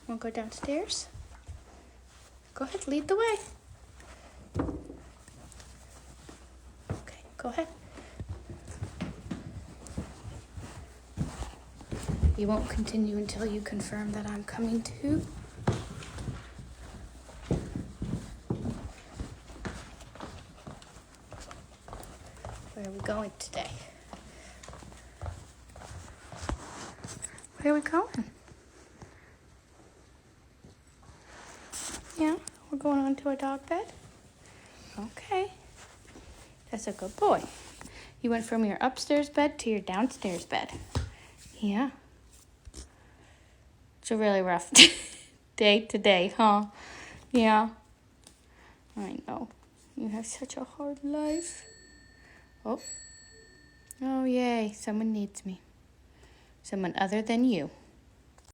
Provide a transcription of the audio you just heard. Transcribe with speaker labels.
Speaker 1: Want to go downstairs? Go ahead, lead the way. Okay, go ahead. You won't continue until you confirm that I'm coming too. Where are we going today? Where are we going? Yeah, we're going on to a dog bed? Okay. That's a good boy. You went from your upstairs bed to your downstairs bed. Yeah. It's a really rough day today, huh? Yeah. I know. You have such a hard life. Oh. Oh, yay. Someone needs me. Someone other than you.